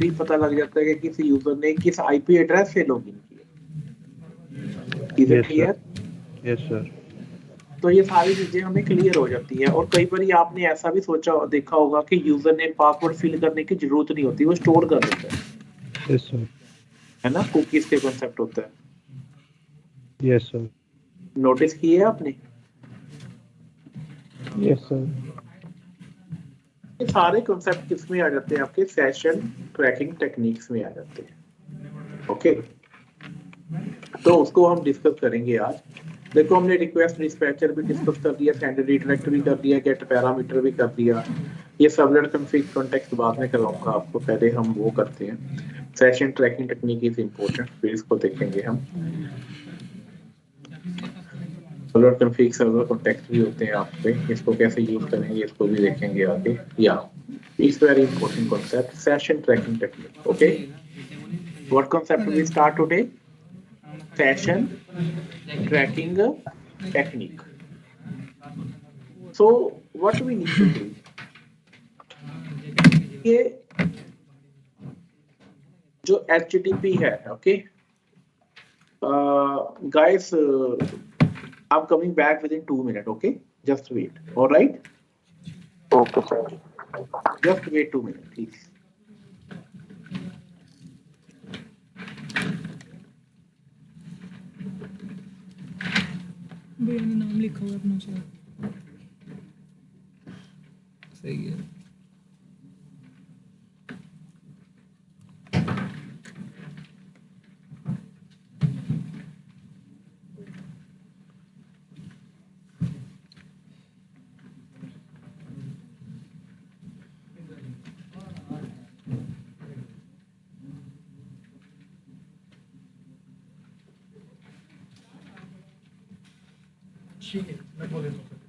भी पता लग जाता है कि किसी यूजर ने किस आईपी एड्रेस से लॉगिन किया। Is it clear? Yes sir. तो ये सारी चीजें हमें क्लियर हो जाती है। और कई बार आपने ऐसा भी सोचा देखा होगा कि यूजर ने पासवर्ड फिल करने की जरूरत नहीं होती, वो स्टोर कर देता है। Yes sir. है ना, कुकीज के कॉन्सेप्ट होता है। Yes sir. नोटिस किए आपने? Yes sir. ये सारे कॉन्सेप्ट किस में आ जाते हैं? आपके सेशन ट्रैकिंग टेक्निक्स में आ जाते हैं। ओके, तो उसको हम डिस्कस करेंगे आज। देखो, हमने रिक्वेस्ट डिस्पैचर भी डिस्कस कर लिया, सेंड रिडायरेक्ट भी कर लिया, गेट पैरामीटर भी कर लिया। ये सबनेट कॉन्फ़िग कॉन्टेक्स्ट बाद में करवाऊंगा आपको, पहले हम वो करते हैं। Session tracking technique is important, फिर इसको देखेंगे हम। सर्वर कॉन्फ़िग सर्वर कॉन्टेक्स्ट भी होते हैं आपके, इसको कैसे यूज करेंगे इसको भी देखेंगे आगे। Yeah it's very important concept, session tracking technique. Okay, what concept we start today? Session tracking technique. So what we need to do, ये जो HTTP है, okay, guys, I'm coming back within 2 minutes, okay, just wait. All right, Okay, sir. just wait 2 minutes please. भैया ने नाम लिखा हुआ अपना sir, सही है। ठीक है, मैं बोल देता हूँ sir.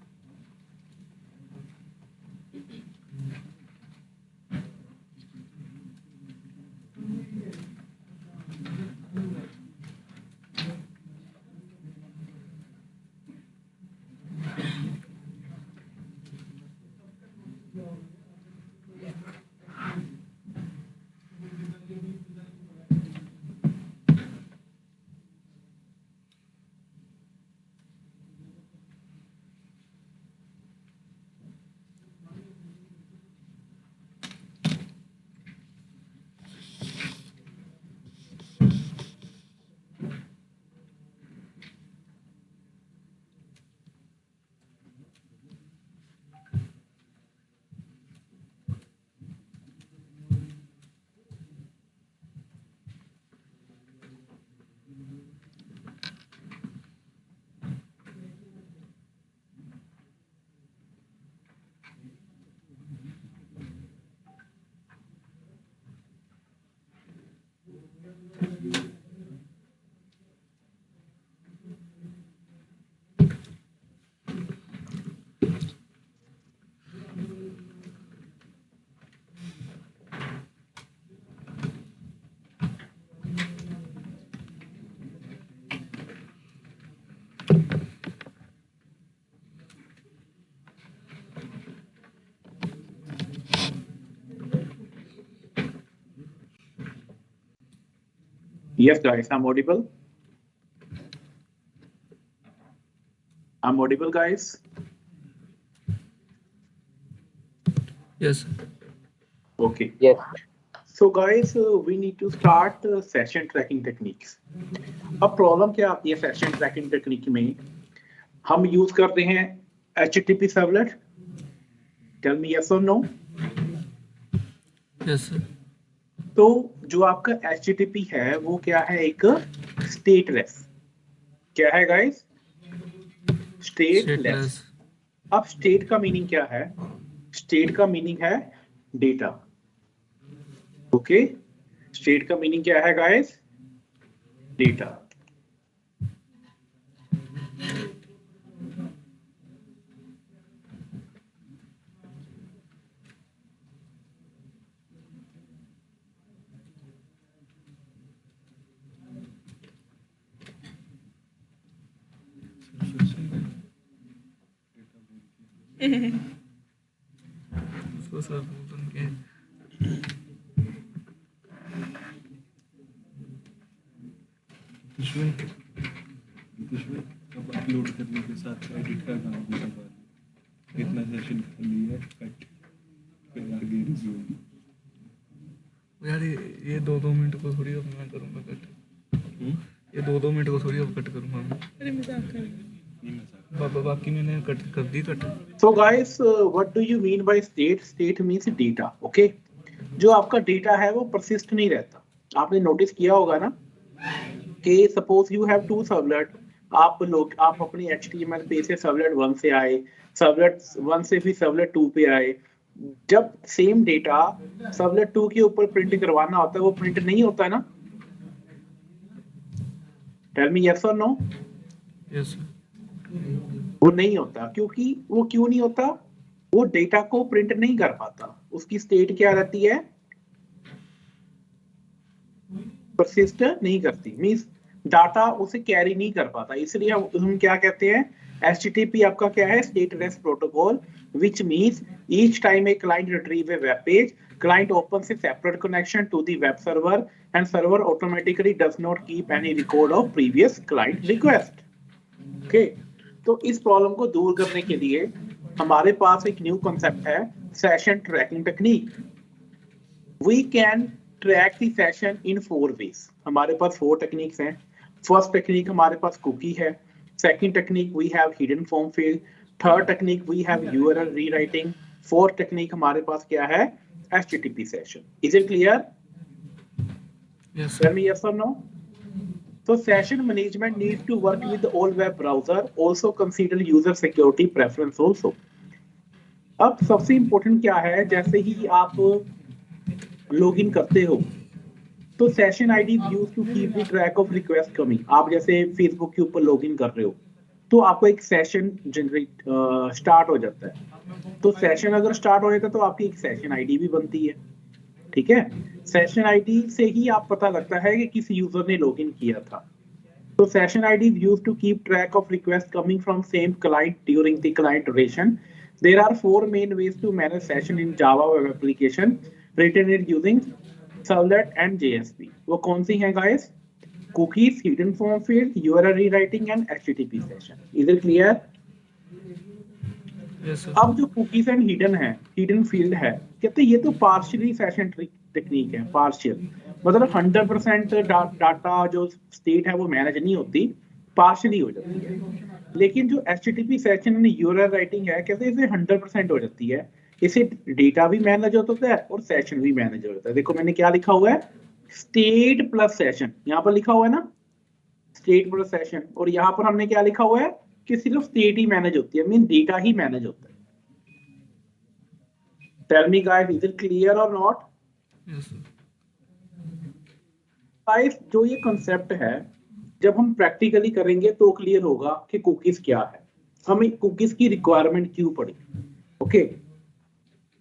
Yes guys, I'm audible. I'm audible guys. Yes. Okay. Yes. So guys, we need to start session tracking techniques. अब प्रॉब्लम क्या आती है सेशन ट्रैकिंग टेक्निक में? हम यूज करते हैं HTTP servlet. Tell me yes और नो। Yes sir. तो जो आपका HTTP है वो क्या है? एक स्टेटलेस। क्या है गाइस? स्टेटलेस। अब स्टेट का मीनिंग क्या है? स्टेट का मीनिंग है डेटा। ओके, स्टेट का मीनिंग क्या है गाइस? डेटा। उसको सर बोल के अब अपलोड करने के साथ एडिट का काम भी संभाल कितना सेशन कर लिया कट फिर आगे रिज्यूम। यार ये 2-2 मिनट को थोड़ी अब मैं करूँगा कट। ये 2-2 मिनट को थोड़ी अब कट करूँगा मैं। नहीं मजाक बाकी मैंने कट कर दी cut. So guys, what do you mean by state? State means data, okay? जो आपका डेटा है वो persist नहीं रहता। आपने नोटिस किया होगा ना कि suppose you have two servlet, आप अपनी HTML पे से सर्वलेट 1 से आए, सर्वलेट 1 से भी सर्वलेट 2 पे आए। जब सेम डेटा सर्वलेट 2 के ऊपर प्रिंट करवाना होता है वो प्रिंट नहीं होता है ना? Tell me yes or no? Yes sir. वो नहीं होता क्योंकि वो क्यों नहीं होता? वो डेटा को प्रिंट नहीं कर पाता। उसकी स्टेट क्या रहती है? परसिस्ट नहीं करती, मींस डाटा उसे कैरी नहीं कर पाता। इसलिए हम क्या कहते हैं? HTTP आपका क्या है? State rest protocol, which means each time a client retrieve a web page, client opens a separate connection to the web server and server automatically does not keep any record of previous client request. Okay? तो इस problem को दूर करने के लिए हमारे पास एक न्यू कॉन्सेप्ट है, session tracking technique. We can track the session in 4 ways। हमारे पास 4 टेक्निक्स हैं। फर्स्ट टेक्निक हमारे पास कुकी है, second technique we have hidden form field, third technique we have URL rewriting, fourth technique हमारे पास क्या है? HTTP session. Is it clear? Yes Tell me yes or no? So session management needs to work with all web browser, also consider user security preference also. अब सबसे important क्या है, जैसे ही आप लॉगिन करते हो तो session ID use to keep the track of request coming. आप जैसे फेसबुक के ऊपर लॉगिन कर रहे हो तो आपको एक सेशन जनरेट स्टार्ट हो जाता है। तो सेशन अगर स्टार्ट हो जाता है तो आपकी एक सेशन आईडी भी बनती है, ठीक है? सेशन आईडी से ही आप पता लगता है कि किस यूजर ने लॉगिन किया था। तो session ID used to keep track of request coming from same client during the client duration. There are 4 main ways to manage session in Java web application written it using servlet and JSP। वो कौन सी हैं guys? Cookies, hidden form field, URL rewriting and HTTP session. Is it clear? Yes sir. अब जो cookies and hidden है, hidden field है, कहते हैं ये तो पार्शियली सेशन टेक्निक है। पार्शियल मतलब 100% डाटा जो स्टेट है वो मैनेज नहीं होती, पार्शियली हो जाती है। लेकिन जो HTTP session and URL writing है, कहते हैं इसे 100% हो जाती है। इसे डेटा भी मैनेज होता है और सेशन भी मैनेज होता है। देखो मैंने क्या लिखा हुआ है? State plus session. यहाँ पर लिखा हुआ है ना स्टेट प्लस सेशन, और यहाँ पर हमने क्या लिखा हुआ है कि सिर्फ स्टेट ही मैनेज होती है, मीन डेटा ही मैनेज होता है। Tell me guys, is it clear or not? Yes sir. Guys जो ये कॉन्सेप्ट है जब हम प्रैक्टिकली करेंगे तो क्लियर होगा कि कुकीज क्या है, हमें कुकीज की रिक्वायरमेंट क्यों पड़ी। Okay,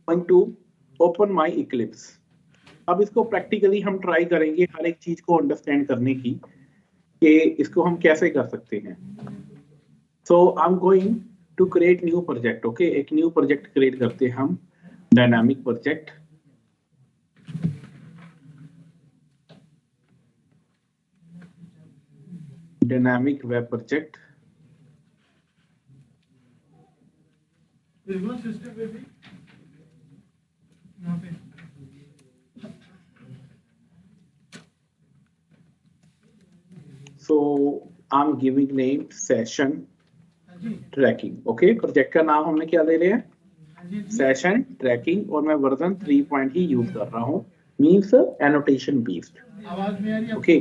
going to open my Eclipse. अब इसको प्रैक्टिकली हम ट्राई करेंगे हर एक चीज को अंडरस्टैंड करने की कि इसको हम कैसे कर सकते हैं। So I am going to create new project. Okay, एक न्यू प्रोजेक्ट क्रिएट करते हैं हम, dynamic project. Dynamic web project. So I'm giving name session tracking. Okay, project का नाम हमने क्या ले लिया है? सेशन ट्रैकिंग, और मैं वर्जन 3 ही यूज कर रहा हूँ, मीन्स एनोटेशन बेस्ड। ओके,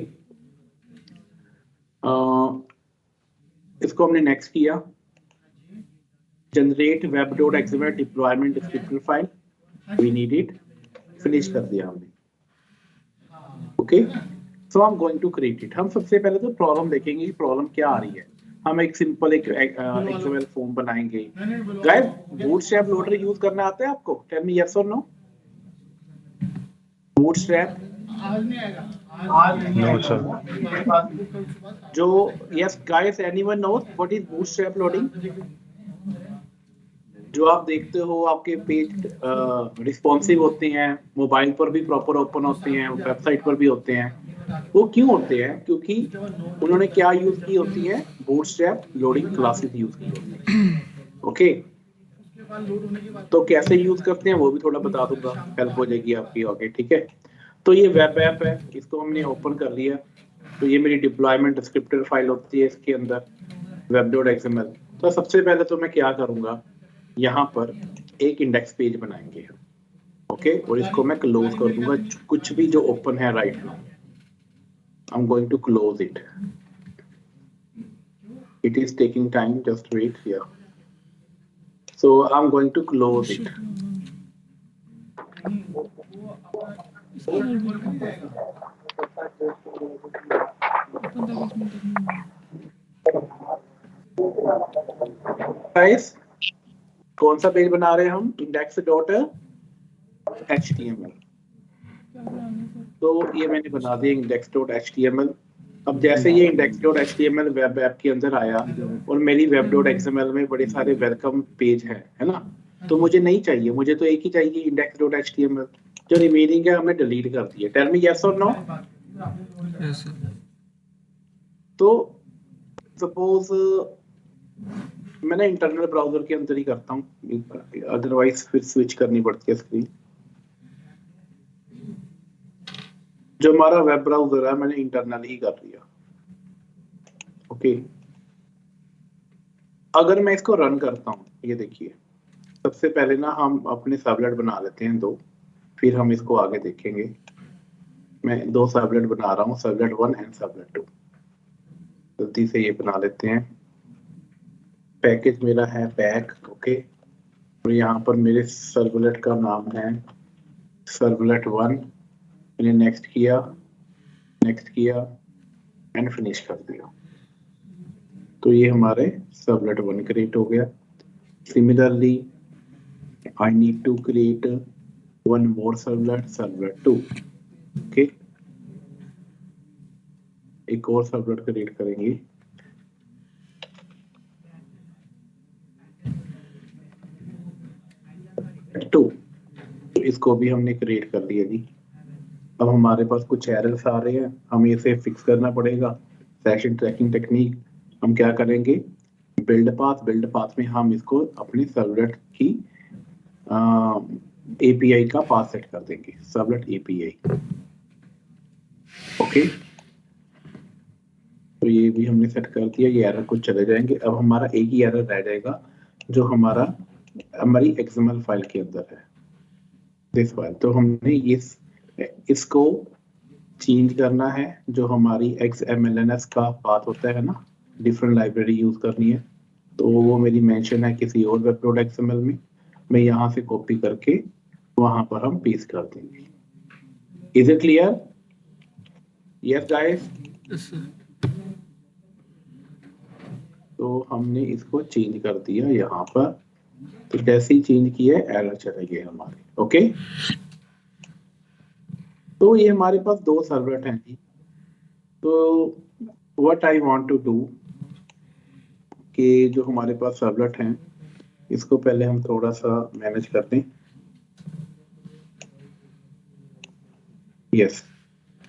इसको हमने नेक्स्ट किया। Generate web.xml deployment descriptor file, we need it, finish कर दिया हमने। Okay, so I am going to create it. हम सबसे पहले तो प्रॉब्लम देखेंगे कि प्रॉब्लम क्या आ रही है। हम एक सिंपल एक XML फॉर्म बनाएंगे। गाइस, बूटस्ट्रैप लोडर यूज करना आता है आपको? टेल मी यस और नो। Bootstrap No, sir. जो yes guys, anyone knows what is bootstrap loading? जो आप देखते हो आपके पेज रिस्पॉन्सिव होते हैं, मोबाइल पर भी प्रॉपर ओपन होते हैं, वेबसाइट पर भी होते हैं। वो क्यों होते हैं? क्योंकि उन्होंने क्या यूज की होती है? बूटस्ट्रैप लोडिंग क्लासेस यूज की होती है। ओके, तो कैसे यूज करते हैं वो भी थोड़ा बता दूंगा, हेल्प हो जाएगी आपकी आगे। ठीक है, तो ये वेब ऐप है, इसको हमने ओपन कर लिया। तो ये मेरी डिप्लॉयमेंट डिस्क्रिप्टर फाइल होती है इसके अंदर web.xml। तो सबसे पहले तो मैं क्या करूंगा, यहाँ पर एक इंडेक्स पेज बनाएंगे। ओके, और इसको मैं क्लोज कर दूंगा, कुछ भी जो ओपन है right now I am going to close it. It is taking time, just wait here. So I'm going to close it. Guys, कौन सा पेज बना रहे हैं हम? index.html। तो ये मैंने बना दिया index.html। अब जैसे ये index.html वेब ऐप के अंदर आया और मेरी web.xml में बड़े सारे वेलकम पेज है ना, तो मुझे नहीं चाहिए, मुझे तो एक ही चाहिए index.html। जो रिमेनिंग है हमने डिलीट कर दिया। टेल मी यस और नो। Yes sir. तो सपोज मैंने इंटरनल ब्राउजर के अंदर ही करता हूँ, अदरवाइज फिर स्विच करनी पड़ती है स्क्रीन। जो हमारा वेब ब्राउजर है मैंने इंटरनल ही कर लिया। ओके, अगर मैं इसको रन करता हूँ, ये देखिए, सबसे पहले ना हम अपने सबलेट बना लेते हैं 2, फिर हम इसको आगे देखेंगे। मैं 2 सबलेट बना रहा हूँ, सबलेट 1 एंड सबलेट 2। जल्दी से ये बना लेते हैं। पैकेज मेरा है पैक। ओके, और यहाँ पर मेरे सर्वलेट का नाम है सर्वलेट 1। मैंने नेक्स्ट किया एंड फिनिश कर दिया। तो ये हमारे सर्वलेट 1 क्रिएट हो गया। Similarly I need to create one more servlet 2। Okay, एक और सर्वलेट क्रिएट करेंगे। तो इसको भी हमने क्रिएट कर लिया जी। अब हमारे पास कुछ एरर्स आ रहे हैं, हमें इसे फिक्स करना पड़ेगा। सेशन ट्रैकिंग टेक्निक हम क्या करेंगे, बिल्ड पाथ में हम इसको अपनी सर्वलेट की एपीआई का पाथ सेट कर देंगे, सर्वलेट एपीआई। ओके, तो ये भी हमने सेट कर दिया। ये एरर कुछ चले जाएंगे। अब हमारा एक ही एरर रह जाएगा जो हमारी एक्सएमएल फाइल के अंदर है, दिस फाइल। तो हमने इसको चेंज करना है। जो हमारी XMLNS का पाथ होता है ना, डिफरेंट लाइब्रेरी यूज करनी है, तो वो मेरी मेंशन है किसी और web.xml में। मैं यहाँ से कॉपी करके वहां पर हम पेस्ट कर देंगे। Is it clear? Yes guys. Yes sir. तो हमने इसको चेंज कर दिया यहाँ पर। तो जैसे ही चेंज किया एरर चले गए हमारे। ओके, तो ये हमारे पास 2 सर्वलेट हैं जी। तो what I want to do कि जो हमारे पास सर्वलेट हैं इसको पहले हम थोड़ा सा मैनेज कर दें। यस,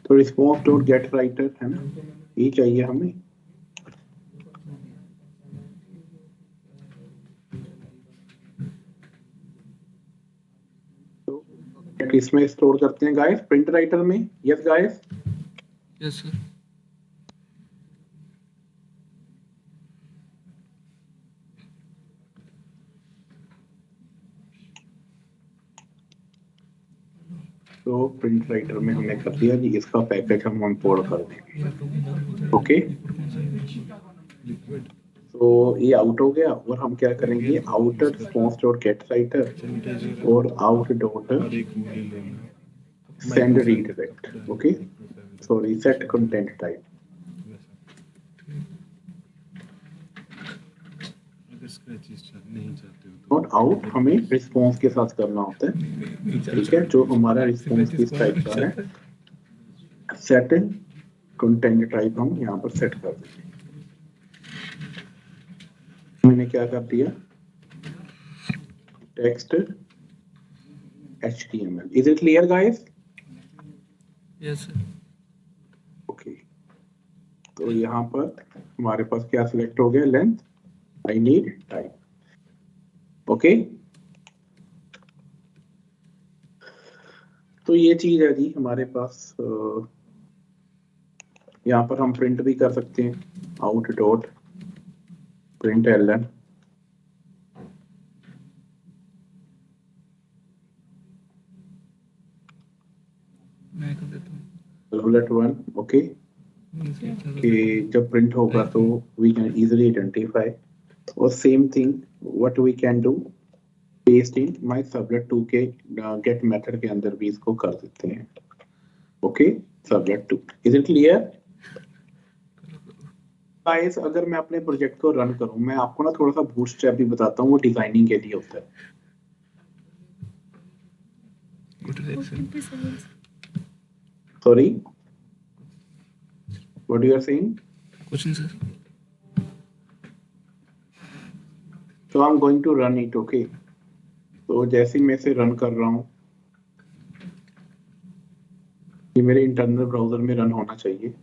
तो response.getWriter है ना, ये चाहिए हमें। तो इसमें स्टोर करते हैं गाइस, प्रिंट राइटर में। Yes guys. Yes sir. तो प्रिंट राइटर में हमने कर दिया जी। इसका पैकेज हम इंपोर्ट कर देंगे। ओके, तो ये आउट हो गया। और हम क्या करेंगे, आउट response.getWriter और out dot send redirect। Okay, sorry, set content type। Not out हमें रिस्पॉन्स के साथ करना होता है। ठीक है, जो हमारा रिस्पॉन्स किस टाइप का है, सेट कंटेंट टाइप हम यहाँ पर सेट कर देंगे। मैंने क्या कर दिया, text HTML। Is it clear guys? Yes sir. तो यहाँ पर हमारे पास क्या सिलेक्ट हो गया, length, I need type. Okay, तो ये चीज है जी हमारे पास। यहाँ पर हम प्रिंट भी कर सकते हैं, आउट डॉट प्रिंट एलन। मैं कर देता हूँ सर्वलेट 1, ओके, कि जब प्रिंट होगा तो वी कैन इजीली आइडेंटिफाई। और same thing what we can do, paste in my servlet 2 के गेट मेथड के अंदर भी इसको कर देते हैं। Okay, servlet 2, is it clear guys? अगर मैं अपने प्रोजेक्ट को रन करूं, मैं आपको ना थोड़ा सा बूटस्ट्रैप भी बताता हूँ, वो डिजाइनिंग के लिए होता है। Sorry, what you are saying? कुछ नहीं सर। तो I am going to run it, okay. तो जैसे मैं इसे रन कर रहा हूँ, ये मेरे इंटरनल ब्राउजर में रन होना चाहिए।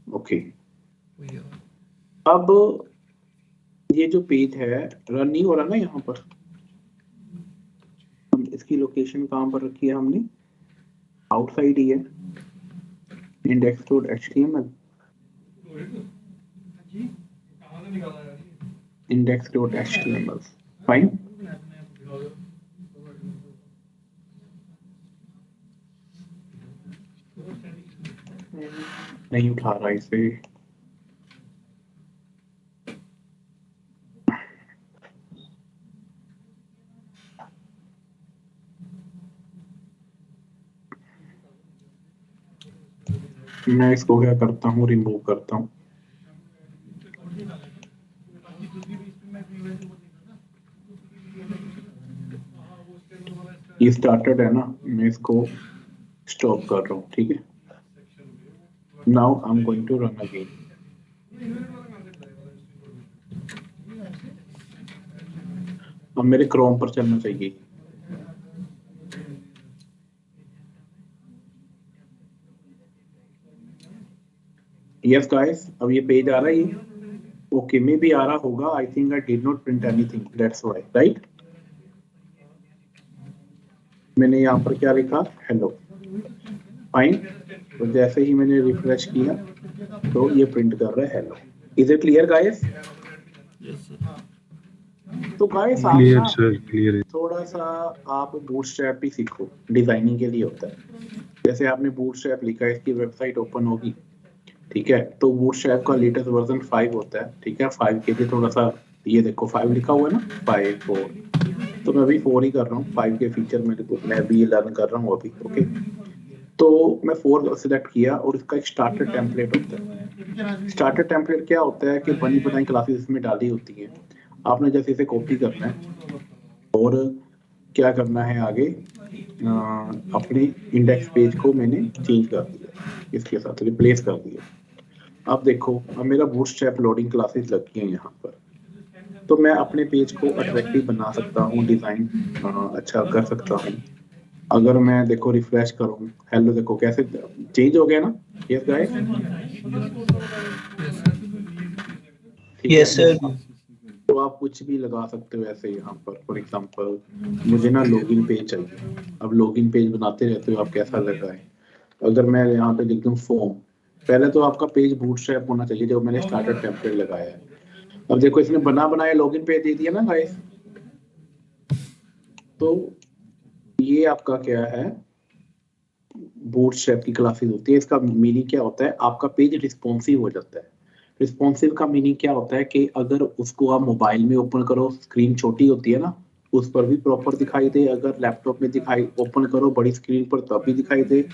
ओके, अब ये जो पेज है रन नहीं हो रहा ना, यहाँ पर इसकी लोकेशन कहाँ पर रखी है हमने, आउटसाइड ही है, index.html, index.html, फाइन। नहीं उठा रहा इसे, मैं इसको क्या करता हूँ, रिमूव करता हूँ। ये स्टार्टेड है ना, मैं इसको स्टॉप कर रहा हूँ, ठीक है। Now I am going to run again. अब मेरे क्रोम पर चलना चाहिए। यस गाइस, अब ये पेज आ रहा है, ओके मे भी आ रहा होगा। I think I did not print anything, that's why, right. मैंने यहाँ पर क्या लिखा, हेलो, फाइन। तो जैसे ही मैंने रिफ्रेश किया तो ये प्रिंट कर रहा है hello. Is it clear guys? तो गाइस आप क्लियर ना सर, क्लियर। थोड़ा सा आप बूटस्ट्रैप भी सीखो, डिजाइनिंग के लिए होता है। जैसे आपने बूटस्ट्रैप लिखा है, इसकी वेबसाइट ओपन होगी, ठीक है, तो बूटस्ट्रैप का लेटेस्ट वर्जन 5 होता है, ठीक है। 5 के लिए थोड़ा सा, ये देखो 5 लिखा हुआ है ना, 5 4, तो मैं अभी 4 ही कर रहा हूँ। 5 के फीचर मैं भी लर्न कर रहा हूँ अभी, ओके। तो मैं 4 सिलेक्ट किया और इसका एक स्टार्टर टेम्पलेट होता है। स्टार्टर टेम्पलेट क्या होता है कि बनी बनाई क्लासेस इसमें डाली होती है, आपने जैसे इसे कॉपी करना है और क्या करना है आगे, अपने इंडेक्स पेज को मैंने चेंज कर दिया, इसके साथ रिप्लेस कर दिया। अब देखो, अब मेरा बूटस्ट्रैप लोडिंग क्लासेस लगी हैं यहाँ पर, तो मैं अपने पेज को अट्रैक्टिव बना सकता हूँ, डिजाइन अच्छा कर सकता हूँ। अगर मैं देखो रिफ्रेश करूँ, हेलो देखो कैसे चेंज हो गया ना। Yes guys, yes sir. तो आप कुछ भी लगा सकते हो ऐसे यहाँ पर। फॉर एग्जांपल मुझे ना लॉगिन पेज चाहिए, अब लॉगिन पेज बनाते रहते हो आप, कैसा लगाएं। अगर मैं यहाँ पे लिख दूँ फॉर्म, पहले तो आपका पेज बूटस्ट्रैप होना चाहिए जो मैंने स्टार्टर टेम्पलेट लगाया है। अब देखो इसने बना बनाया लॉगिन पेज दे दिया ना गाइस। तो ये आपका क्या है, बूटस्ट्रैप की क्लासेस होती है। इसका मीनिंग क्या होता है, आपका पेज रिस्पॉन्सिव हो जाता है। रिस्पॉन्सिव का मीनिंग क्या होता है कि अगर उसको आप मोबाइल में ओपन करो, स्क्रीन छोटी होती है ना, उस पर भी प्रॉपर दिखाई दे। अगर लैपटॉप में दिखाई ओपन करो बड़ी स्क्रीन पर तब भी दिखाई दे,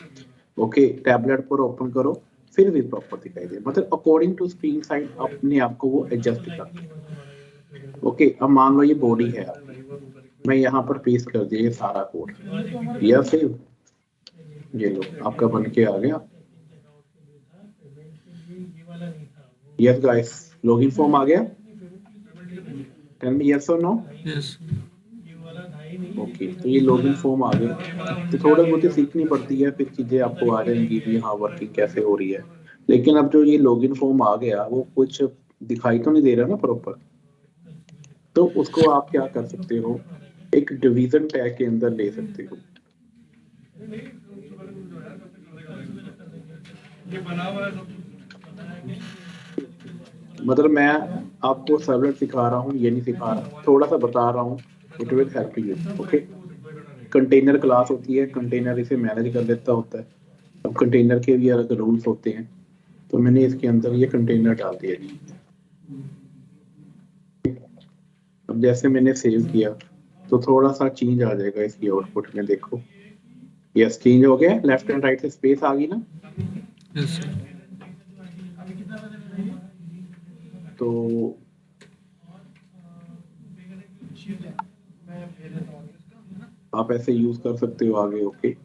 ओके। टैबलेट पर ओपन करो फिर भी प्रॉपर दिखाई दे, मतलब अकॉर्डिंग टू स्क्रीन साइज अपने आप को वो एडजस्ट करता है। ओके, अब मान लो ये बॉडी है आपकी, मैं यहाँ पर पेस्ट कर दिया ये सारा कोड, या सेव, ये लो आपका बन के आ गया। यस गाइस, लॉगिन फॉर्म आ गया, टेल मी यस और नो। यस। ओके, तो ये लॉगिन फॉर्म आ गया। तो थोड़ा बहुत सीखनी पड़ती है, फिर चीजें आपको आ जाएंगी भी, हाँ वर्किंग कैसे हो रही है। लेकिन अब जो ये लॉगिन फॉर्म आ गया वो कुछ दिखाई तो नहीं दे रहा ना प्रॉपर, तो उसको आप क्या कर सकते हो, एक डिवीजन टैग के अंदर ले सकते हो। मतलब मैं आपको सर्वलेट सिखा रहा हूँ, ये नहीं सिखा रहा, थोड़ा सा बता रहा हूँ, it will help you. Okay, container class होती है, कंटेनर इसे मैनेज कर लेता होता है। अब कंटेनर के भी अलग रूल्स होते हैं, तो मैंने इसके अंदर ये कंटेनर डाल दिया जी। अब जैसे मैंने सेव किया तो थोड़ा सा चेंज आ जाएगा इसकी आउटपुट में, देखो यस चेंज हो गया, लेफ्ट एंड राइट से स्पेस आ गई ना। Yes sir. तो आप ऐसे यूज कर सकते हो आगे। ओके,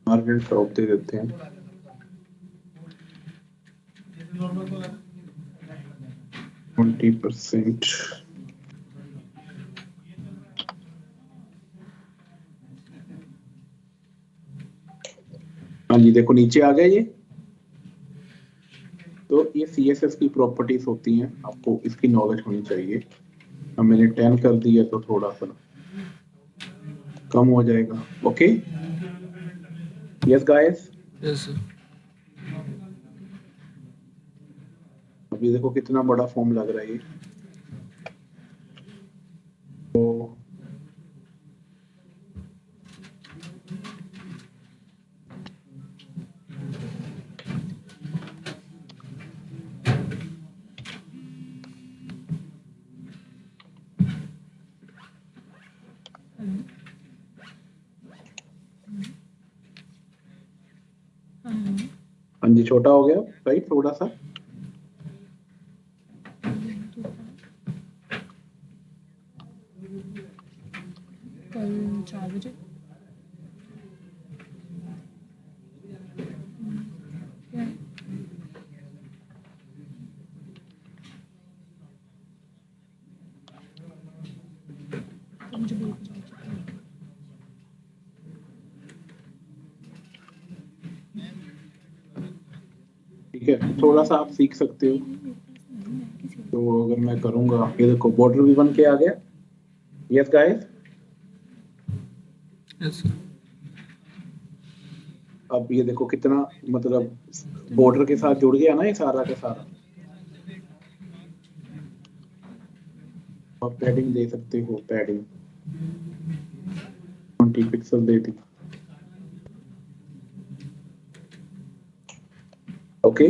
मार्केट टॉप दे देते हैं, 20%। हाँ जी, देखो नीचे आ गया ये। तो ये CSS की प्रॉपर्टीज होती हैं, आपको इसकी नॉलेज होनी चाहिए। अब मैंने 10 कर दिया तो थोड़ा सा कम हो जाएगा। Okay, yes guys. Yes sir. अभी देखो कितना बड़ा फॉर्म लग रहा है ये। तो हाँ जी, छोटा हो गया राइट थोड़ा सा। कल 4 बजे तो मुझे बोल के जाओ। ठीक है, थोड़ा सा आप सीख सकते हो। तो अगर मैं करूंगा, ये देखो बॉर्डर भी बन के आ गया। Yes guys. Yes sir. अब ये देखो कितना मतलब बॉर्डर के साथ जुड़ गया ना ये सारा का सारा। आप पैडिंग दे सकते हो, पैडिंग 20 पिक्सल दे दी। ओके,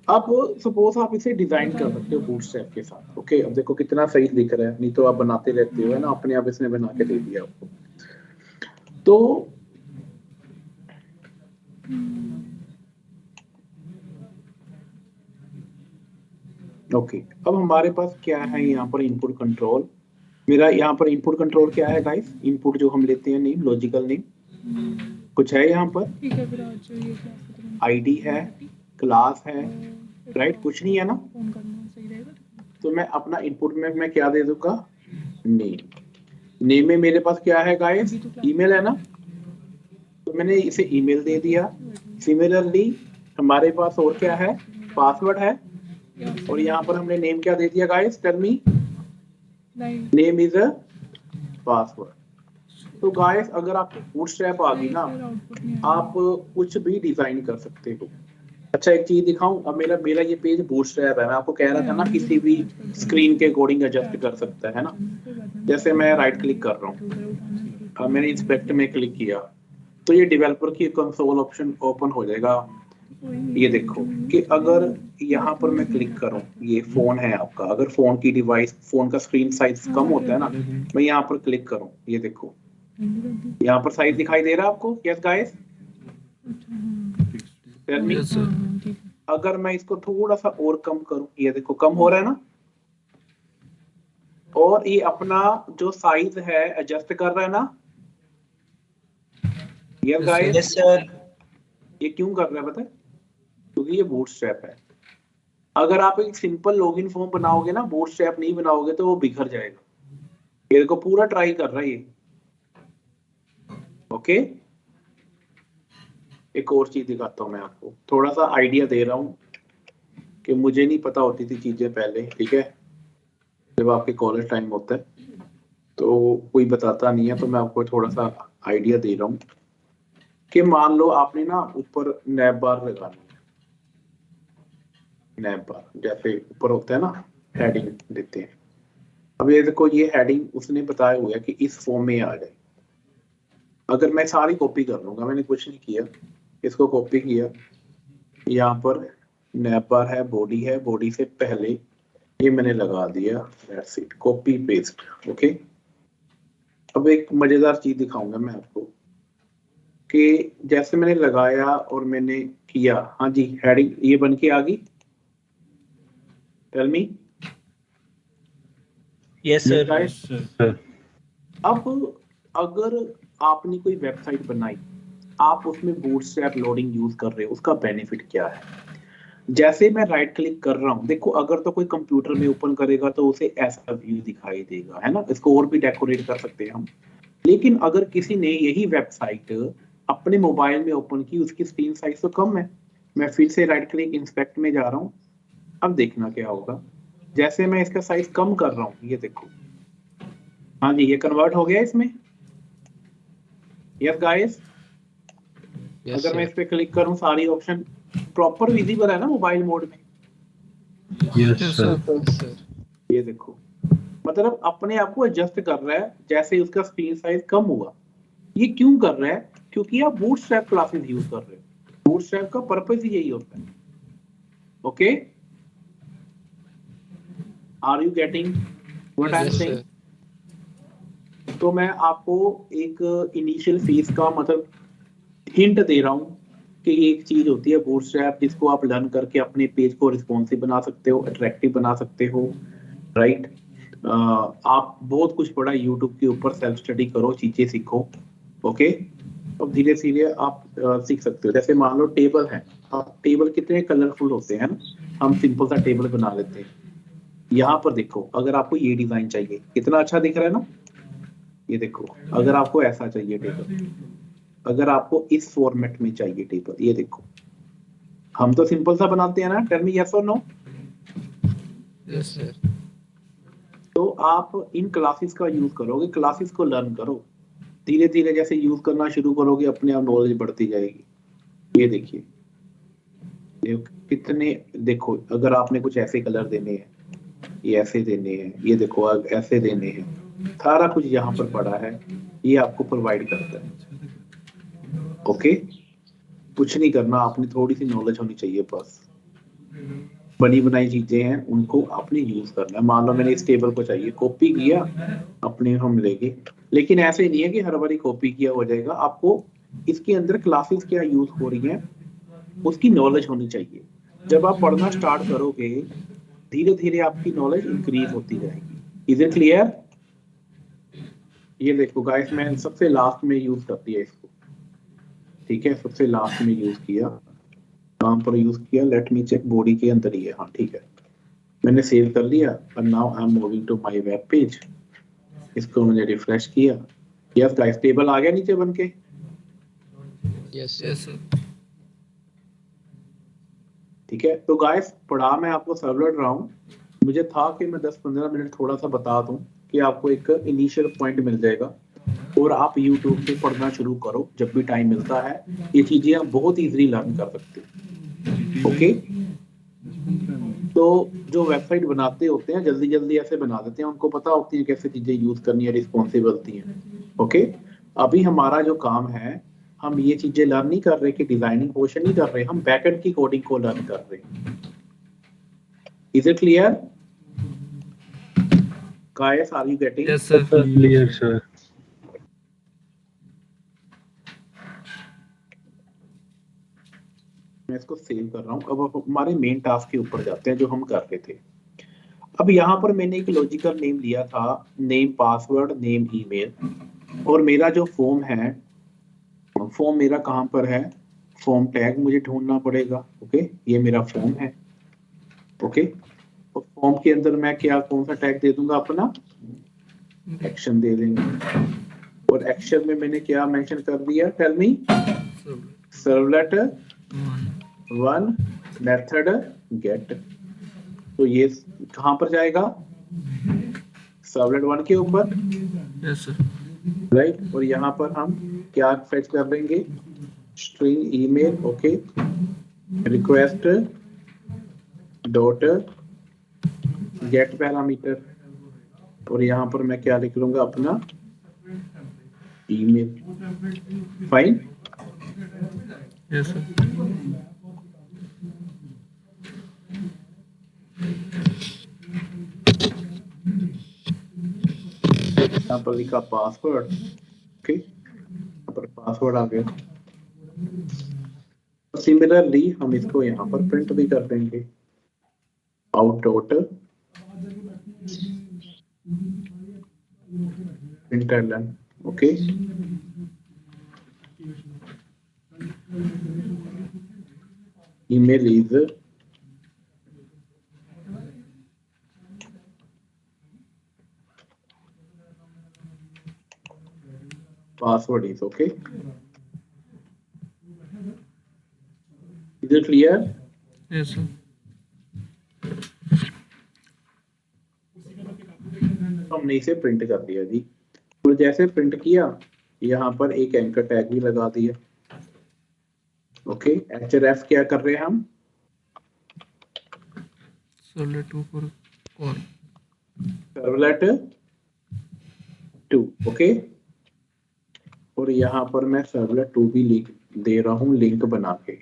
अब सपोज आप इसे डिजाइन कर सकते हो बूटस्ट्रैप के साथ। ओके, अब देखो कितना सही दिख रहा है, नहीं तो आप बनाते रहते हो है ना, अपने आप इसने बना के दे दिया आपको। तो ओके, अब हमारे पास क्या है यहाँ पर इनपुट कंट्रोल। मेरा यहाँ पर इनपुट कंट्रोल क्या है गाइस, इनपुट जो हम लेते हैं नेम, लॉजिकल नेम कुछ है यहाँ पर, ठीक है, फिर आज ये क्लास खत्म आईडी है, क्लास है, राइट, कुछ नहीं है ना। फोन करना सही रहेगा। तो मैं अपना इनपुट में मैं क्या दे दूंगा, नेम। नेम में मेरे पास क्या है गाइस, ईमेल है ना, तो मैंने इसे ईमेल दे दिया। सिमिलरली हमारे पास और क्या है, पासवर्ड है, और यहाँ पर हमने नेम क्या दे दिया guys, tell me. Name is a password. तो गाइस अगर आपको बूटस्ट्रैप आ गई ना, आप कुछ भी डिजाइन कर सकते हो। अच्छा एक चीज दिखाऊं, अब मेरा ये पेज बूटस्ट्रैप है, मैं आपको कह रहा था ना किसी भी स्क्रीन के अकॉर्डिंग एडजस्ट कर सकता है ना। जैसे मैं राइट क्लिक कर रहा हूँ, अब मैंने इंस्पेक्ट में क्लिक किया तो ये डेवलपर की कंसोल ऑप्शन ओपन हो जाएगा। ये देखो कि अगर यहाँ पर मैं क्लिक करूं, ये फोन है आपका, अगर फोन की डिवाइस, फोन का स्क्रीन साइज कम होता है ना, मैं यहाँ पर क्लिक करूं, ये देखो यहाँ पर साइज दिखाई दे रहा है आपको। Yes guys, tell me. Yes sir. अगर मैं इसको थोड़ा सा और कम करूं, ये देखो कम हो रहा है ना, और ये अपना जो साइज है एडजस्ट कर रहा है ना? ये गाइस, Yes, sir. ये क्यों कर रहा है पता है? क्योंकि ये बूटस्ट्रैप है। अगर आप एक सिंपल लॉगिन फॉर्म बनाओगे ना, बूटस्ट्रैप नहीं बनाओगे तो वो बिखर जाएगा। ये देखो पूरा ट्राई कर रहा है ये। ओके, एक और चीज दिखाता हूँ मैं आपको, थोड़ा सा आइडिया दे रहा हूँ कि मुझे नहीं पता होती थी चीजें पहले, ठीक है? जब आपके कॉलेज टाइम होता है तो कोई बताता नहीं है, तो मैं आपको थोड़ा सा आइडिया दे रहा हूँ कि मान लो आपने ना ऊपर नैप बार लगानी है, नैप बार जैसे ऊपर होता है ना, हेडिंग देते हैं। अब ये देखो, ये हेडिंग उसने बताया हुआ है कि इस फॉर्म में आ जाए। अगर मैं सारी कॉपी कर लूंगा, मैंने कुछ नहीं किया, इसको कॉपी किया, यहाँ पर नैप बार है, बॉडी है, बॉडी से पहले ये मैंने लगा दिया, that's it, copy paste. Okay, अब एक मजेदार चीज दिखाऊंगा मैं आपको कि जैसे मैंने लगाया और मैंने किया, हाँ जी, हेडिंग ये बन के आ गई। Tell me. Yes, sir. Yes, sir. अब अगर आपने कोई वेबसाइट बनाई, आप उसमें बूटस्ट्रैप लोडिंग यूज कर रहे हो, उसका बेनिफिट क्या है? जैसे मैं राइट क्लिक कर रहा हूँ, देखो अगर तो कोई कंप्यूटर में ओपन करेगा तो उसे ऐसा व्यू दिखाई देगा, है ना? इसको और भी डेकोरेट कर सकते हैं हम। लेकिन अगर किसी ने यही वेबसाइट अपने मोबाइल में ओपन की, उसकी स्क्रीन साइज तो कम है। मैं फिर से राइट क्लिक इंस्पेक्ट में जा रहा हूँ, अब देखना क्या होगा। जैसे मैं इसका साइज कम कर रहा हूँ, ये देखो, हाँ जी, ये कन्वर्ट हो गया इसमें। यस गाइस, अगर मैं इस पे क्लिक करूं, सारी ऑप्शन प्रॉपर विजिबल है ना मोबाइल मोड में? Yes, sir. ये देखो, मतलब अपने आप को एडजस्ट कर रहा है जैसे उसका स्क्रीन साइज कम हुआ। ये क्यों कर रहा है? क्योंकि आप बूटस्ट्रैप क्लासेस यूज कर रहे हो। बूटस्ट्रैप का पर्पस ही यही होता है। Okay, are you getting what I am saying? तो मैं आपको एक इनिशियल फेज का मतलब हिंट दे रहा हूँ कि ये एक चीज होती है बूटस्ट्रैप, जिसको आप लर्न करके अपने पेज को रिस्पॉन्सिव बना सकते हो, अट्रैक्टिव बना सकते हो, राइट? आप बहुत कुछ पढ़ा यूट्यूब के ऊपर, सेल्फ स्टडी करो, चीजें सीखो। ओके, अब धीरे धीरे आप सीख सकते हो। जैसे मान लो टेबल है, अब टेबल कितने कलरफुल होते हैं ना, हम सिंपल सा टेबल बना लेते हैं। यहाँ पर देखो, अगर आपको ये डिजाइन चाहिए, कितना अच्छा दिख रहा है ना? ये देखो, अगर आपको ऐसा चाहिए टेबल, अगर आपको इस फॉर्मेट में चाहिए टेबल, ये देखो, हम तो सिंपल सा बनाते हैं ना। टेल मी यस और नो। Yes sir. तो आप इन क्लासेस का यूज करोगे, क्लासेस को लर्न करो, धीरे धीरे जैसे यूज करना शुरू करोगे, अपने आप नॉलेज बढ़ती जाएगी। ये देखिए, कितने, देखो अगर आपने कुछ ऐसे कलर देने हैं, ये ऐसे देने हैं, ये देखो अब ऐसे देने हैं, सारा कुछ यहाँ पर पड़ा है, ये आपको प्रोवाइड करता है। ओके, कुछ नहीं करना, आपने थोड़ी सी नॉलेज होनी चाहिए बस। बनी बनाई चीजें हैं, उनको आपने यूज करना है। मान लो मैंने इस टेबल को चाहिए, कॉपी किया, अपने हम मिलेगी। लेकिन ऐसे नहीं है कि हर बारी कॉपी किया हो जाएगा। आपको इसके अंदर क्लासेस क्या यूज हो रही हैं उसकी नॉलेज होनी चाहिए। जब आप पढ़ना स्टार्ट करोगे, धीरे धीरे आपकी नॉलेज इंक्रीज होती जाएगी। Is it clear? ये देखो गाइस, मैं सबसे लास्ट में यूज कर दिया इसको, ठीक है? सबसे लास्ट में यूज किया, कहां पर यूज किया, लेट मी चेक, बॉडी के अंदर ही है, हाँ ठीक है। मैंने सेव कर लिया और now I am moving to my web page. इसको मैंने रिफ्रेश किया, यस गाइस, टेबल आ गया नीचे बन के। Yes sir. ठीक है, तो गाइस पढ़ा मैं आपको सर्वलेट रहा हूँ। मुझे था कि मैं 10-15 मिनट थोड़ा सा बता दूं कि आपको एक इनिशियल पॉइंट मिल जाएगा और आप यूट्यूब से पढ़ना शुरू करो जब भी टाइम मिलता है। ये चीजें आप बहुत इजीली लर्न कर सकते हो। ओके, तो जो वेबसाइट बनाते होते हैं जल्दी जल्दी ऐसे बना देते हैं, उनको पता होती है कैसे चीजें यूज करनी है, रिस्पॉन्सिबल हैं। ओके, अभी हमारा जो काम है, हम ये चीजें लर्न नहीं कर रहे कि डिजाइनिंग पोर्शन नहीं कर रहे, हम बैकएंड की कोडिंग को लर्न कर रहे हैं। Is it clear guys, are you getting? Yes sir. Clear, sir. मैं इसको सेव कर रहा हूँ। अब हमारे मेन टास्क के ऊपर जाते हैं जो हम कर रहे थे। अब यहाँ पर मैंने एक लॉजिकल नेम लिया था, नेम पासवर्ड नेम ईमेल, और मेरा जो फॉर्म है, फॉर्म मेरा कहाँ पर है, फॉर्म टैग मुझे ढूंढना पड़ेगा। ओके, ये मेरा फॉर्म है। ओके, तो फॉर्म के अंदर मैं क्या कौन सा टैग दे दूंगा, अपना एक्शन दे देंगे। और एक्शन में मैंने क्या मेंशन कर दिया, tell me, servlet one method get. तो ये कहां पर जाएगा, सर्वलेट वन के ऊपर, यस सर। राइट। और यहाँ पर हम क्या फेच कर लेंगे, string email. Okay, request dot gate parameter, और यहाँ पर मैं क्या लिख लूंगा, अपना ईमेल। फाइन। Yes sir. यहाँ पर लिखा पासवर्ड। ओके, यहाँ पर पासवर्ड आ गया। सिमिलरली हम इसको यहाँ पर प्रिंट भी कर देंगे, out dot println। Okay, email is password is okay. Is it clear? Yes sir. हमने इसे प्रिंट कर दिया जी। और जैसे प्रिंट किया, यहाँ पर एक एंकर टैग भी लगा दिया। ओके, href क्या कर रहे हैं हम, सर्वलेट 2 पर कॉल, सर्वलेट 2। ओके, और यहाँ पर मैं सर्वलेट 2 भी लिंक दे रहा हूँ, लिंक बना के।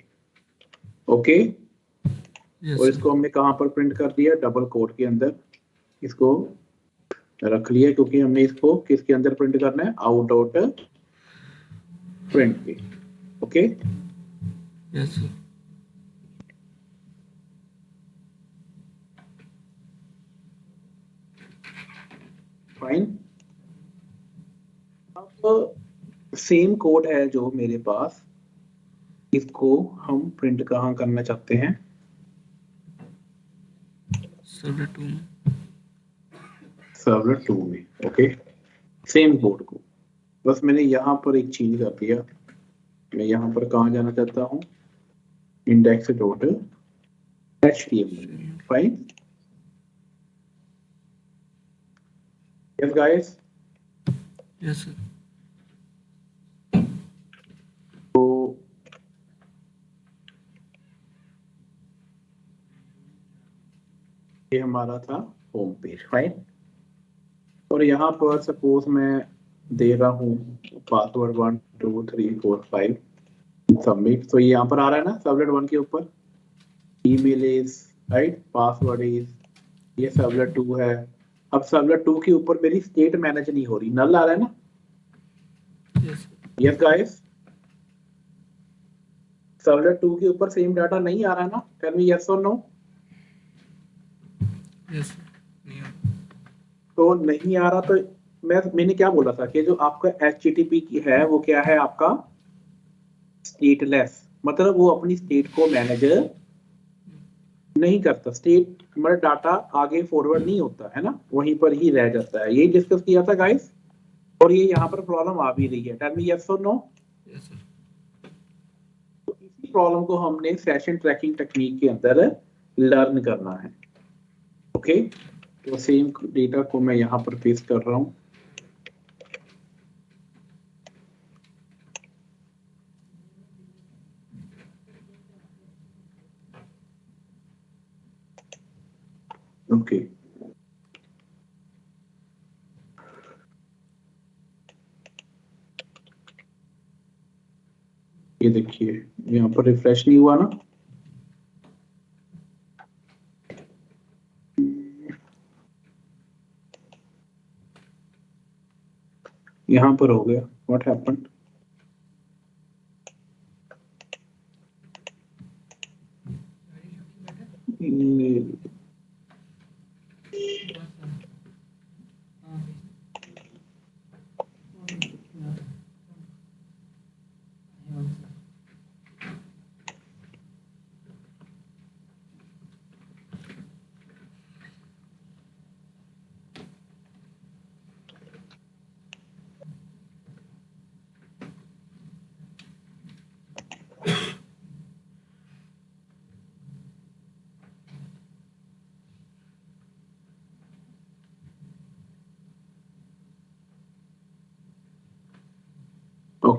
ओके, यस और सर। इसको हमने कहाँ पर प्रिंट कर दिया, डबल कोट के अंदर इसको रख लिया, क्योंकि हमने इसको किसके अंदर प्रिंट करना है, आउट डॉट प्रिंट पे। Okay, yes sir. फाइन। अब सेम कोड है जो मेरे पास, इसको हम प्रिंट कहाँ करना चाहते हैं, सर्वलेट 2 में। सर्वलेट 2 में। ओके, सेम कोड को, बस मैंने यहाँ पर एक चीज कर दिया, मैं यहाँ पर कहाँ जाना चाहता हूँ, index dot HTML। Fine. Yes guys, yes sir. तो ये हमारा था होम पेज। फाइन। और यहाँ पर सपोज मैं दे रहा हूँ पासवर्ड 1 2 3 4 5, सबमिट। तो ये यहाँ पर आ रहा है ना, सर्वलेट 1 के ऊपर, email is right, password is, ये सर्वलेट 2 है। अब सर्वलेट 2 के ऊपर मेरी स्टेट मैनेज नहीं हो रही, नल आ रहा है ना। यस यस गाइस, सर्वलेट 2 के ऊपर सेम डाटा नहीं आ रहा ना, टेल मी यस और नो। यस तो नहीं आ रहा, तो मैंने क्या बोला था कि जो आपका HTTP की है वो क्या है, आपका स्टेटलेस, मतलब वो अपनी स्टेट को मैनेज नहीं करता, स्टेट मतलब डाटा आगे फॉरवर्ड नहीं होता है ना, वहीं पर ही रह जाता है। ये डिस्कस किया था गाइस, और ये यहाँ पर प्रॉब्लम आ भी रही है, टेल मी यस और नो। Yes sir. तो इसी प्रॉब्लम को हमने सेशन ट्रैकिंग टेक्निक के अंदर लर्न करना है। ओके, तो सेम डेटा को मैं यहाँ पर पेस्ट कर रहा हूँ। ओके, ये देखिए यहाँ पर रिफ्रेश नहीं हुआ ना, यहाँ पर हो गया, what happened.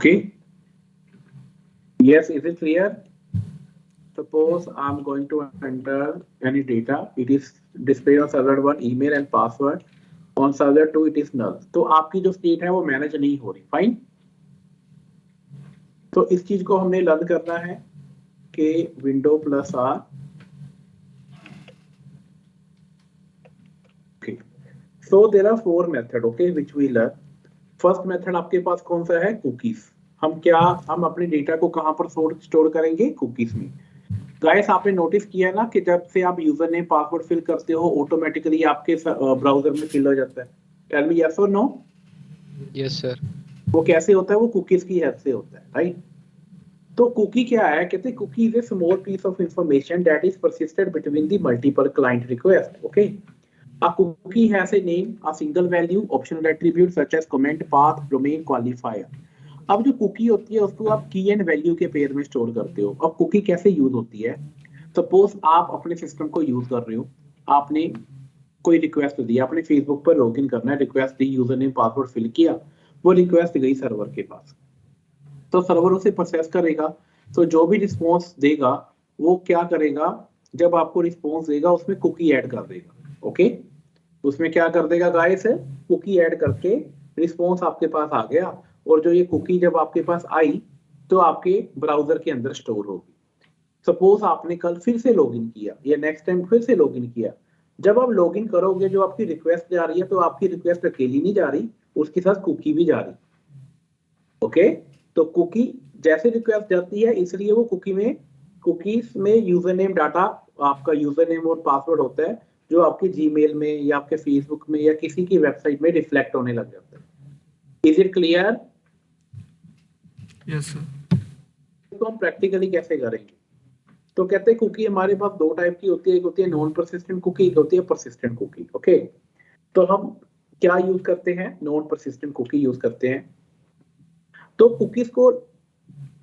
Okay. Yes, is it clear? Suppose I'm going to enter any data. It is displayed on server 1 email and password. On server 2 it is null. तो आपकी जो स्टेट है वो मैनेज नहीं हो रही. फाइन. तो इस चीज को हमने लर्न करना है कि window plus R. Okay. So there are 4 method, okay, which we learn. First method आपके पास कौन सा है? कुकीज. हम अपने डेटा को कहां पर स्टोर करेंगे? कुकीज में. गाइस आपने नोटिस किया ना कि जब से आप यूजर नेम पासवर्ड फिल करते हो ऑटोमेटिकली आपके ब्राउजर में फिल हो जाता है. टेल मी यस और नो. Yes sir. वो कैसे होता है? वो कुकीज की हेल्प से होता है, राइट? तो कुकी क्या है? कहते हैं cookie is a small piece of information that is persisted between the multiple client request. Okay. A cookie has a name, a single value, optional attribute such as comment, path, domain, qualifier. अब जो cookie होती है उसको आप की and value के pair में store करते हो. अब कुकी कैसे यूज होती है? सपोज आप अपने सिस्टम को यूज कर रहे हो, आपने कोई रिक्वेस्ट दी, आपने फेसबुक पर लॉगिन करना है, request the, user name password fill किया, वो रिक्वेस्ट गई सर्वर के पास, तो सर्वर उसे प्रोसेस करेगा. तो जो भी रिस्पॉन्स देगा वो क्या करेगा? जब आपको रिस्पॉन्स देगा उसमें कुकी ऐड कर देगा. ओके. उसमें क्या कर देगा गाइस? कुकी ऐड करके रिस्पॉन्स आपके पास आ गया, और जो ये कुकी जब आपके पास आई तो आपके ब्राउजर के अंदर स्टोर होगी. सपोज आपने कल फिर से लॉगिन किया या नेक्स्ट टाइम फिर से लॉगिन किया, जब आप लॉगिन करोगे जो आपकी रिक्वेस्ट जा रही है, तो आपकी रिक्वेस्ट अकेली नहीं जा रही, उसके साथ कुकी भी जा रही. ओके. तो कुकी जैसे रिक्वेस्ट जाती है, इसलिए वो कुकीज में यूजर नेम डाटा, आपका यूजर नेम और पासवर्ड होता है जो आपके जीमेल में या आपके फेसबुक में या किसी की वेबसाइट में रिफ्लेक्ट होने लग जाता है. Is it clear? Yes sir. इसको हम प्रैक्टिकली कैसे करेंगे? तो कहते हैं कुकी हमारे पास 2 टाइप की होती है. एक होती है नॉन परसिस्टेंट कुकी, एक होती है परसिस्टेंट कुकी. ओके. तो हम क्या यूज करते हैं? नॉन परसिस्टेंट कुकी यूज करते हैं. तो कुकीज को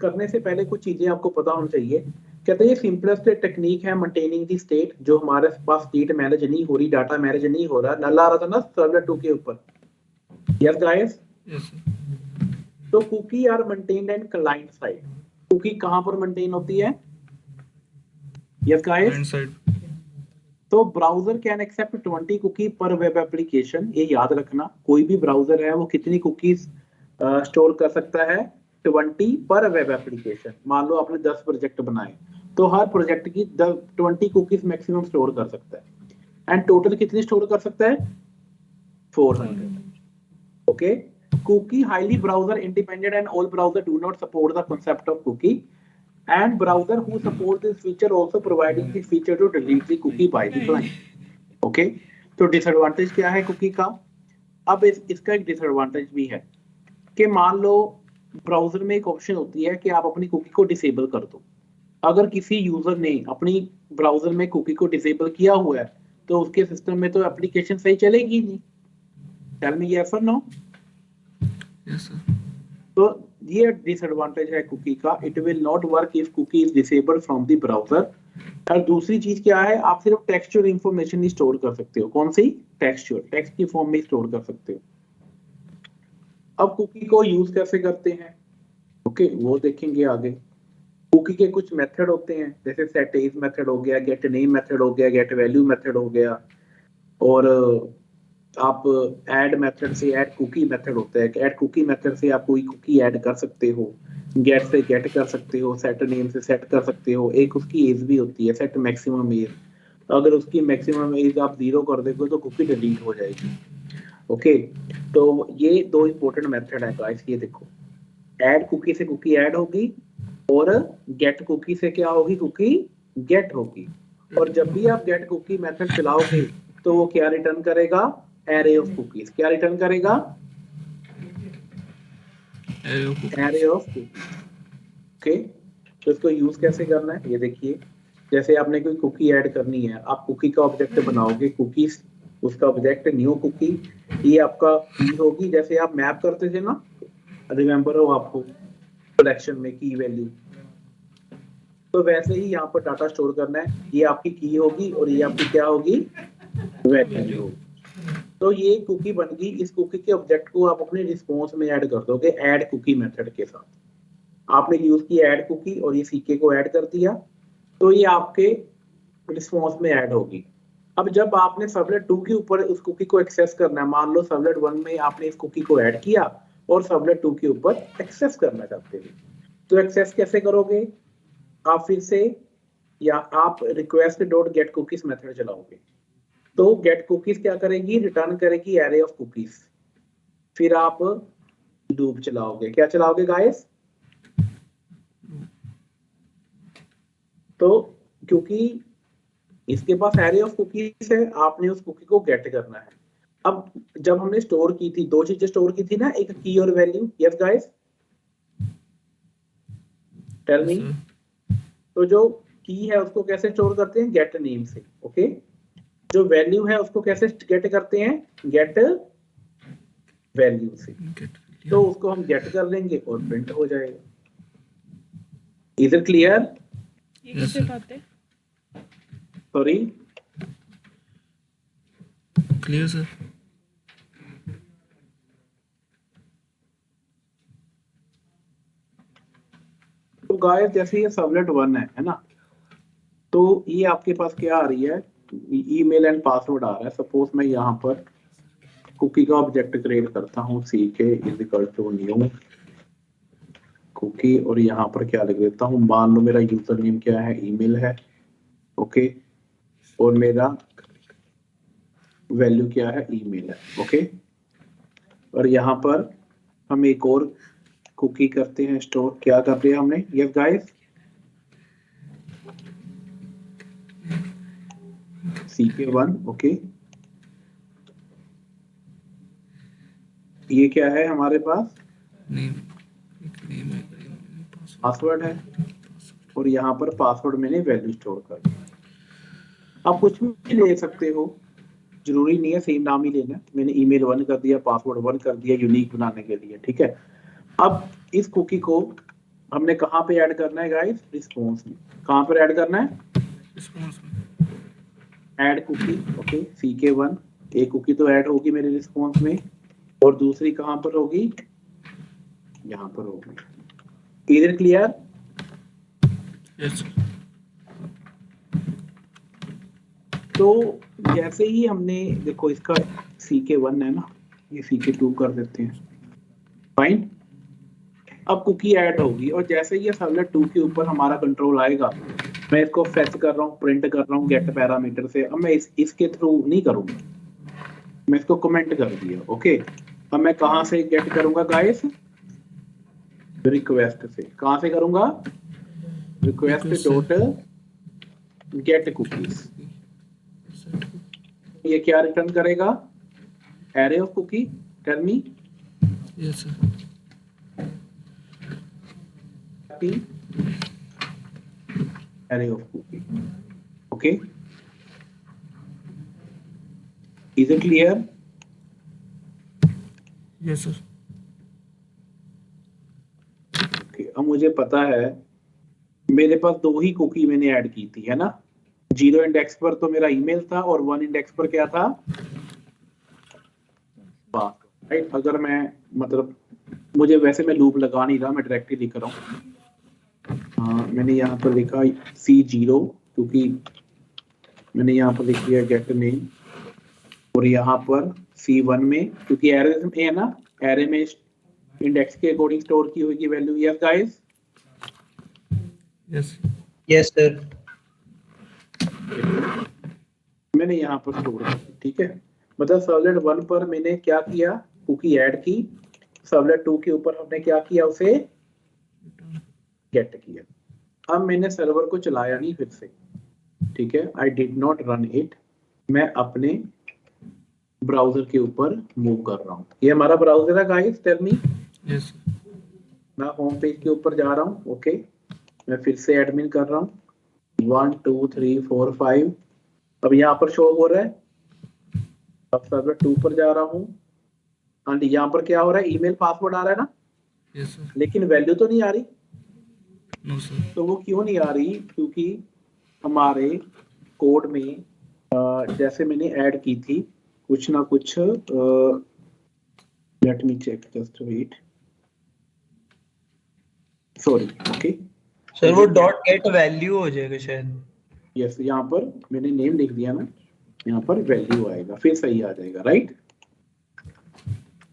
करने से पहले कुछ चीजें आपको पता होनी चाहिए. कहते हैं ये सिंपलेस्ट टेक्निक है मेंटेनिंग दी स्टेट. जो हमारे पास स्टेट मैनेज नहीं हो रही, डाटा मैनेज नहीं हो रहा, नल आ रहा था ना सर्वर 2 के ऊपर. Yes guys. Yes sir. तो cookie are maintained and client side. Cookie कहां पर मेंटेन होती है? Yes guys. Client side. तो browser can accept 20 cookie per web application. ये याद रखना, कोई भी ब्राउजर है वो कितनी कुकीज स्टोर कर सकता है? 20 पर वेब एप्लीकेशन. मान लो आपने 10 प्रोजेक्ट बनाए, तो हर प्रोजेक्ट की 20 कुकीज मैक्सिमम स्टोर कर सकता है. एंड टोटल कितनी स्टोर कर सकता है? 400. Okay. Cookie highly browser independent and all browser do not support the concept of cookie, and browser who support this feature also providing the feature to delete the cookie by the client. Okay. तो disadvantage क्या है cookie का? अब इसका एक disadvantage भी है कि मान लो ब्राउजर में एक ऑप्शन होती है कि आप अपनी कुकी को डिसेबल कर दो. अगर किसी यूजर ने अपनी ब्राउजर में कुकी को डिसेबल किया हुआ है तो उसके सिस्टम में तो एप्लीकेशन सही चलेगी नहीं. टेल मी यस और नो. Yes sir. तो ये डिसएडवांटेज है कुकी का. It will not work if cookie is disabled from the browser. और दूसरी चीज क्या है? आप सिर्फ टेक्सचुअल इंफॉर्मेशन ही स्टोर कर सकते हो. कौन सी? टेक्सचुअल, टेक्स्ट की फॉर्म में स्टोर कर सकते हो. अब कुकी को यूज कैसे करते हैं? ओके, वो देखेंगे आगे. कुकी के कुछ मेथड होते हैं, जैसे सेट एज मेथड हो गया, गेट नेम मेथड हो गया, गेट वैल्यू मेथड हो गया, और आप ऐड मेथड से ऐड कुकी मेथड होता है. ऐड कुकी मेथड से आप कोई कुकी ऐड कर सकते हो, गेट से गेट कर सकते हो, सेट नेम से सेट कर सकते हो. एक उसकी एज भी होती है, सेट मैक्सिमम एज. अगर उसकी मैक्सिमम एज आप 0 कर देते हो तो कुकी डिलीट हो जाएगी. ओके. तो ये 2 इंपॉर्टेंट मेथड है गाइस. ये देखो, ऐड कुकी से कुकी ऐड होगी, और गेट कुकी से क्या होगी? कुकी गेट होगी. और जब भी आप गेट कुकी मेथड चलाओगे तो वो क्या रिटर्न करेगा? Array of cookies. क्या रिटर्न करेगा? Array of cookies. ओके. तो इसको यूज कैसे करना है ये देखिए. जैसे आपने कोई कुकी ऐड करनी है, आप कुकी का ऑब्जेक्ट बनाओगे, कुकीज उसका ऑब्जेक्ट न्यू कुकी, ये आपका की होगी. जैसे आप मैप करते थे ना, रिमेंबर हो आपको कलेक्शन में की वैल्यू, तो वैसे ही यहाँ पर डाटा स्टोर करना है. ये आपकी की होगी और ये आपकी क्या होगी? वैल्यू. तो ये कुकी बन गई। इस कुकी के ऑब्जेक्ट को आप अपने रिस्पॉन्स में ऐड कर दोगे ऐड कुकी मेथड के साथ। आपने यूज की ऐड कुकी और ये सीके को ऐड कर दिया, तो ये आपके रिस्पॉन्स में ऐड होगी। अब जब आपने सर्वलेट 2 के ऊपर उस कुकी को एक्सेस करना है, मान लो सर्वलेट 1 में आपने इस कुकी को ऐड किया और सर्वलेट 2 के ऊपर एक्सेस करना चाहते हो, तो एक्सेस कैसे करोगे? आप फिर से या आप request dot get cookies method चलाओगे। तो गेट कुकीज क्या करेगी? रिटर्न करेगी एरे ऑफ कुकीज। फिर आप लूप चलाओगे। क्या चलाओगे गाइस? तो क्योंकि इसके पास एरे ऑफ कुकीज है, आपने उस कुकी को गेट करना है। अब जब हमने स्टोर की थी, दो चीजें स्टोर की थी ना, एक की और value. Yes guys, tell me. तो जो की है उसको कैसे स्टोर करते हैं? गेट नेम से। ओके, जो वैल्यू है उसको कैसे गेट करते हैं? गेट वैल्यू से। तो उसको हम गेट कर लेंगे और प्रिंट हो जाएगा। Is it clear? ये कैसे खाते हैं? Sorry, clear sir. तो गाइस जैसे ये सर्वलेट 1 है ना, तो ये आपके पास क्या आ रही है? ईमेल एंड पासवर्ड आ रहा है। सपोज मैं यहाँ पर कुकी का ऑब्जेक्ट क्रिएट करता हूँ, ck is equal to new cookie, और यहाँ पर क्या लिख देता हूँ? मान लो मेरा यूजर नेम क्या है? ईमेल है। ओके, और मेरा वैल्यू क्या है? ईमेल है। ओके, और यहाँ पर हम एक और कुकी करते हैं स्टोर। क्या कर दिया हमने? Yes guys, ck1। ओके, ये क्या है हमारे पास? पासवर्ड है, और यहाँ पर पासवर्ड मैंने वैल्यू स्टोर कर दिया। आप कुछ भी ले सकते हो, जरूरी नहीं है सेम नाम ही लेना। मैंने ईमेल 1 कर दिया, पासवर्ड 1 कर दिया, यूनिक बनाने के लिए। ठीक है, अब इस कुकी को हमने कहाँ पे ऐड करना है गाइस? रिस्पॉन्स में। कहाँ पर ऐड करना है? रिस्पॉन्स में। Add cookie. ओके, ck1 एक कुकी तो ऐड होगी मेरे रिस्पॉन्स में, और दूसरी कहाँ पर होगी? यहाँ पर होगी। Is it clear? यस। तो जैसे ही हमने, देखो इसका ck1 है ना, ये ck2 कर देते हैं। फाइन, अब कुकी ऐड होगी, और जैसे ही ये सर्वलेट 2 के ऊपर हमारा कंट्रोल आएगा, मैं इसको फेच कर रहा हूँ, प्रिंट कर रहा हूँ गेट पैरामीटर से। अब मैं इसके थ्रू नहीं करूंगा, मैं इसको कमेंट कर दिया। ओके, अब मैं कहाँ से गेट करूंगा गाइस? रिक्वेस्ट से। कहाँ से करूंगा? Request dot get cookies. ये क्या रिटर्न करेगा? Array of cookie. Tell me. Yes sir. array of cookie. Okay, is it clear? Yes sir. Okay, अब मुझे पता है मेरे पास दो ही कुकी मैंने ऐड की थी, है ना? 0 इंडेक्स पर तो मेरा ईमेल था, और 1 इंडेक्स पर क्या था? राइट। अगर मैं मतलब मुझे वैसे मैं लूप लगा नहीं रहा, मैं डायरेक्टली लिख रहा हूँ। मैंने यहाँ पर लिखा C0, क्योंकि मैंने यहाँ पर लिख दिया गेट नेम, और यहाँ पर C1 में, क्योंकि एरे में है ना, एरे में इंडेक्स के अकॉर्डिंग स्टोर की हुई value. Yes guys? Yes. Yes sir. मैंने यहाँ पर स्टोर की। ठीक है, मतलब सर्वलेट 1 पर मैंने क्या किया? कुकी ऐड की। सर्वलेट 2 के ऊपर हमने क्या किया? उसे गेट किया। अब मैंने सर्वर को चलाया नहीं फिर से। ठीक है, I did not run it. मैं अपने ब्राउजर के ऊपर मूव कर रहा हूँ। ये हमारा ब्राउजर है गाइस, टेल मी। यस। मैं होम पेज के ऊपर जा रहा हूँ। ओके, मैं फिर से एडमिन कर रहा हूँ। 1 2 3 4 5। अब यहाँ पर शो हो रहा है। अब सर्वर 2 पर जा रहा हूँ, एंड यहाँ पर क्या हो रहा है? ईमेल पासवर्ड आ रहा है ना? Yes sir. लेकिन वैल्यू तो नहीं आ रही। No sir. तो वो क्यों नहीं आ रही? क्योंकि हमारे कोड में जैसे मैंने ऐड की थी कुछ ना कुछ let me check, just wait, sorry. Okay sir वो डॉट गेट वैल्यू हो जाएगा शायद। यस, यहाँ पर मैंने नेम लिख दिया ना, यहाँ पर वैल्यू आएगा, फिर सही आ जाएगा, राइट।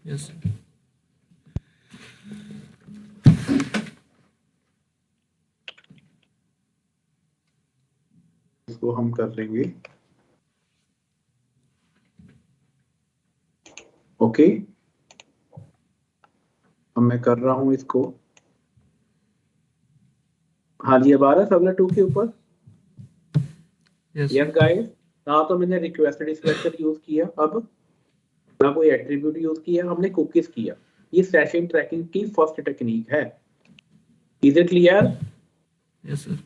यस इसको हम कर लेंगे। ओके, अब मैं कर रहा हूं इसको। हाँ जी, अब आ रहा है सबलेट 2 के ऊपर। यस यस गाइस, ना तो मैंने रिक्वेस्टेड सिलेक्टर यूज किया, अब ना कोई एट्रीब्यूट यूज किया, हमने कुकीज किया। ये सेशन ट्रैकिंग की फर्स्ट टेक्निक है। Is it clear? Yes sir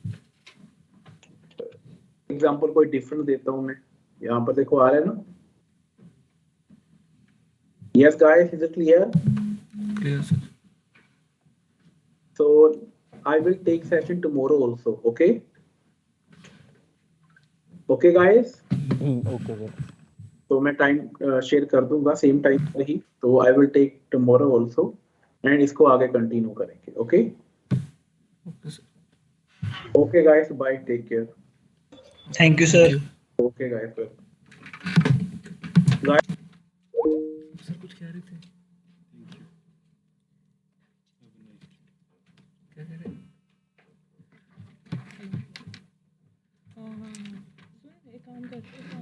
example कोई डिफरेंट देता हूं मैं, यहाँ पर देखो आ रहा है ना। Yes guys, is it clear? Clear sir So I will take session tomorrow also. Okay. Okay guys. Okay sir. तो मैं टाइम शेयर कर दूंगा सेम टाइम पर ही, तो I will take tomorrow also and इसको आगे कंटिन्यू करेंगे। Okay okay sir okay guys, bye, take care. Thank you sir. Okay guys, sir कुछ कह रहे थे, क्या कह रहे थे? हाँ हाँ हाँ, सुन एक काम करते हैं,